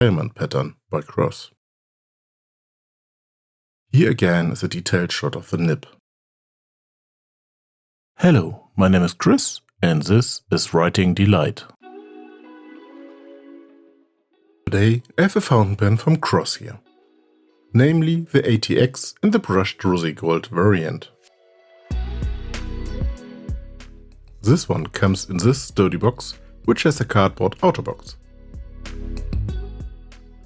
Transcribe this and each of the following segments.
diamond pattern by Cross. Here again is a detailed shot of the nib. Hello, my name is Chris and this is Writing Delight. Today I have a fountain pen from Cross here, namely the ATX in the brushed Rosé-Gold variant. This one comes in this sturdy box, which has a cardboard outer box.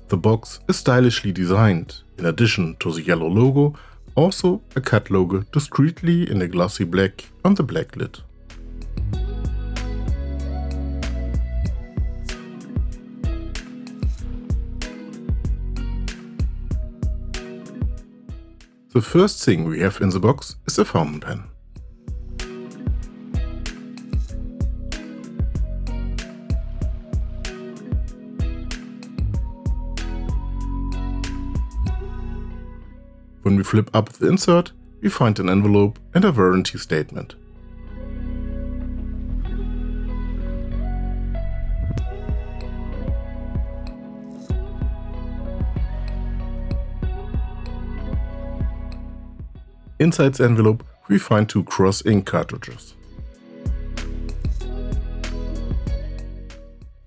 The box is stylishly designed. In addition to the yellow logo, also a cut logo discreetly in a glossy black on the black lid. The first thing we have in the box is a fountain pen. When we flip up the insert, we find an envelope and a warranty statement. Inside the envelope, we find two Cross ink cartridges.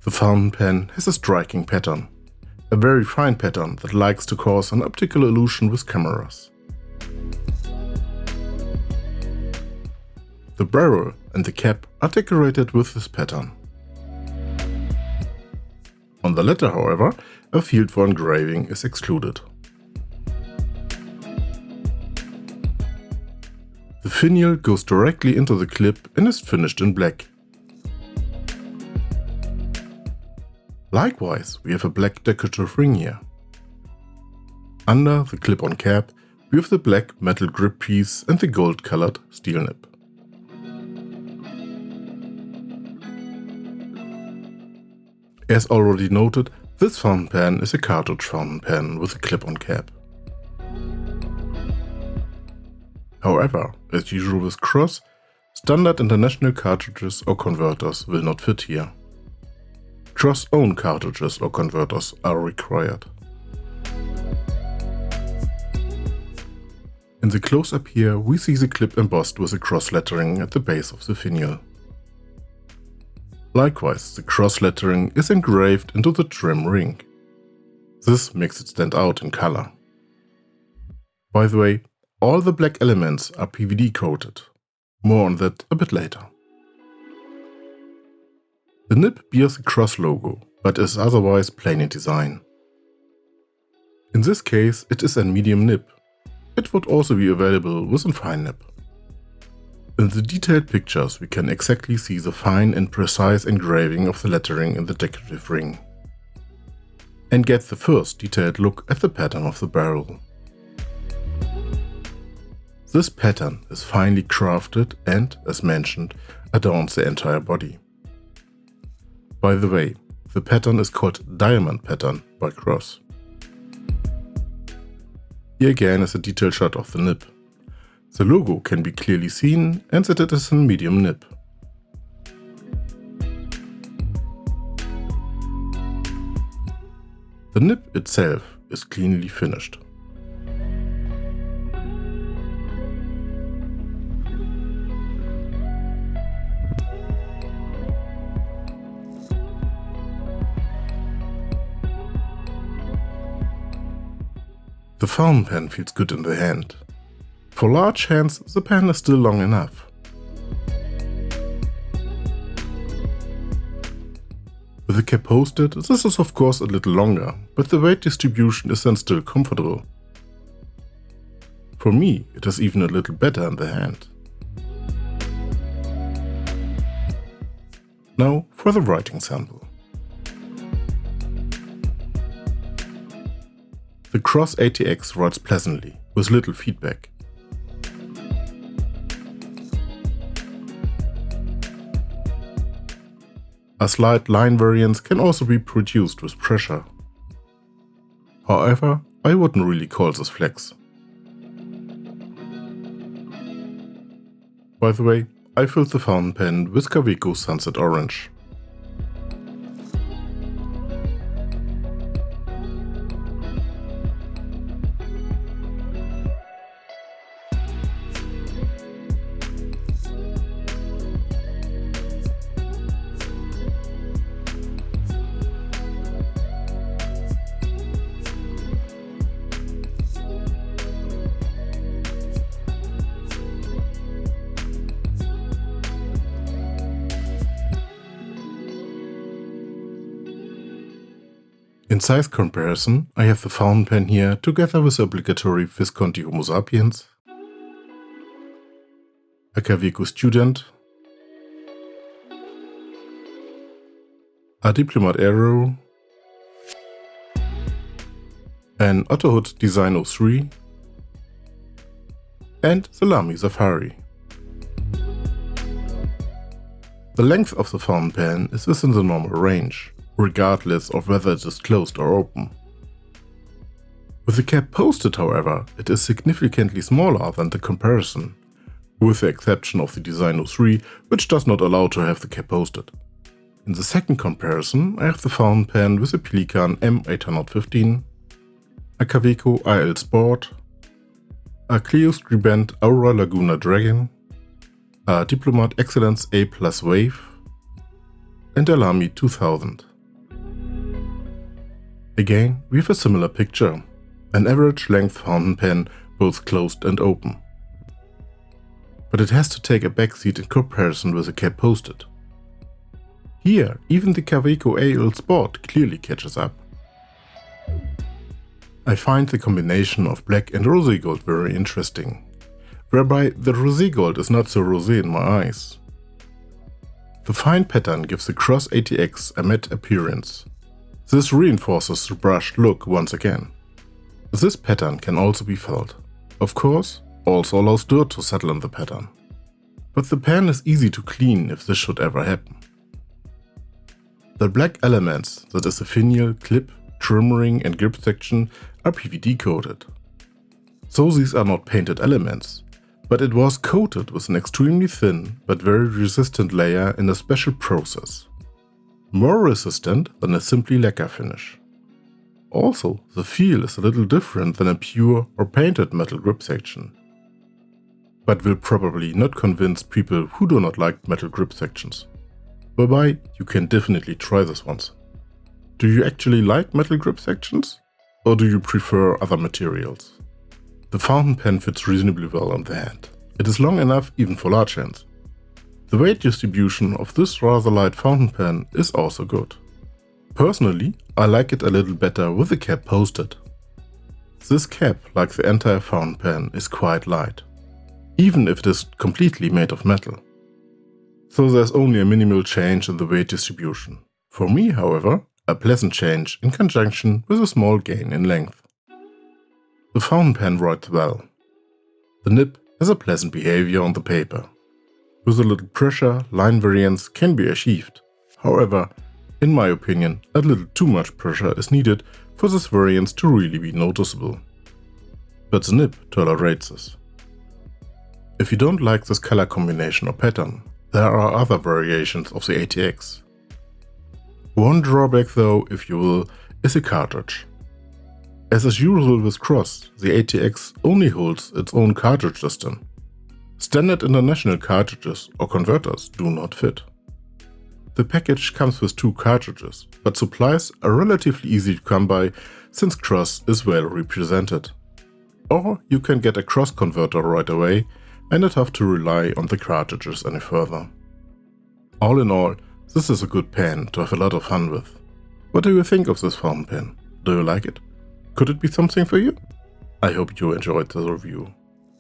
The fountain pen has a striking pattern. A very fine pattern that likes to cause an optical illusion with cameras. The barrel and the cap are decorated with this pattern. On the letter, however, a field for engraving is excluded. The finial goes directly into the clip and is finished in black. Likewise, we have a black decorative ring here. Under the clip-on cap, we have the black metal grip piece and the gold-colored steel nib. As already noted, this fountain pen is a cartridge fountain pen with a clip-on cap. However, as usual with Cross, standard international cartridges or converters will not fit here. Cross own cartridges or converters are required. In the close-up here we see the clip embossed with the Cross lettering at the base of the finial. Likewise, the Cross lettering is engraved into the trim ring. This makes it stand out in color. By the way, all the black elements are PVD coated. More on that a bit later. The nib bears the Cross logo, but is otherwise plain in design. In this case it is a medium nib. It would also be available with a fine nib. In the detailed pictures we can exactly see the fine and precise engraving of the lettering in the decorative ring. And get the first detailed look at the pattern of the barrel. This pattern is finely crafted and, as mentioned, adorns the entire body. By the way, the pattern is called diamond pattern by Cross. Here again is a detailed shot of the nib. The logo can be clearly seen and that it is a medium nib. The nib itself is cleanly finished. The fountain pen feels good in the hand. For large hands, the pen is still long enough. With the cap posted, this is of course a little longer, but the weight distribution is then still comfortable. For me, it is even a little better in the hand. Now for the writing sample. The Cross ATX writes pleasantly, with little feedback. A slight line variance can also be produced with pressure. However, I wouldn't really call this flex. By the way, I filled the fountain pen with Kaweco Sunset Orange. In size comparison, I have the fountain pen here together with the obligatory Visconti Homo sapiens, a Kaweco Student, a Diplomat Aero, an Otto Hood Design 03, and the Lamy Safari. The length of the fountain pen is within the normal range, regardless of whether it is closed or open. With the cap posted, however, it is significantly smaller than the comparison, with the exception of the Design 03, which does not allow to have the cap posted. In the second comparison, I have the fountain pen with a Pelikan M815, a Kaweco IL Sport, a Clio Scribent Aura Laguna Dragon, a Diplomat Excellence A+ Wave, and a Lamy 2000. Again, we have a similar picture, an average length fountain pen, both closed and open. But it has to take a backseat in comparison with the cap posted. Here, even the Kaweco AL Sport clearly catches up. I find the combination of black and rosé-gold very interesting, whereby the rosé-gold is not so rosé in my eyes. The fine pattern gives the Cross ATX a matte appearance. This reinforces the brushed look once again. This pattern can also be felt. Of course, also allows dirt to settle in the pattern. But the pen is easy to clean if this should ever happen. The black elements, that is the finial, clip, trim ring and grip section, are PVD coated. So these are not painted elements, but it was coated with an extremely thin but very resistant layer in a special process. More resistant than a simply lacquer finish. Also, the feel is a little different than a pure or painted metal grip section. But will probably not convince people who do not like metal grip sections. Whereby, you can definitely try this once. Do you actually like metal grip sections? Or do you prefer other materials? The fountain pen fits reasonably well on the hand. It is long enough even for large hands. The weight distribution of this rather light fountain pen is also good. Personally, I like it a little better with the cap posted. This cap, like the entire fountain pen, is quite light, even if it is completely made of metal. So there's only a minimal change in the weight distribution. For me, however, a pleasant change in conjunction with a small gain in length. The fountain pen writes well. The nib has a pleasant behavior on the paper. With a little pressure, line variance can be achieved. However, in my opinion, a little too much pressure is needed for this variance to really be noticeable. But the nib tolerates this. If you don't like this color combination or pattern, there are other variations of the ATX. One drawback though, if you will, is the cartridge. As is usual with Cross, the ATX only holds its own cartridge system. Standard international cartridges or converters do not fit. The package comes with 2 cartridges, but supplies are relatively easy to come by since Cross is well represented. Or you can get a Cross converter right away and not have to rely on the cartridges any further. All in all, this is a good pen to have a lot of fun with. What do you think of this fountain pen? Do you like it? Could it be something for you? I hope you enjoyed the review.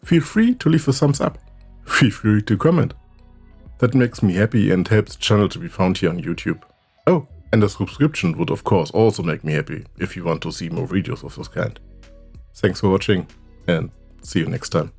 Feel free to leave a thumbs up. Feel free to comment. That makes me happy and helps the channel to be found here on YouTube. Oh, and a subscription would of course also make me happy if you want to see more videos of this kind. Thanks for watching and see you next time.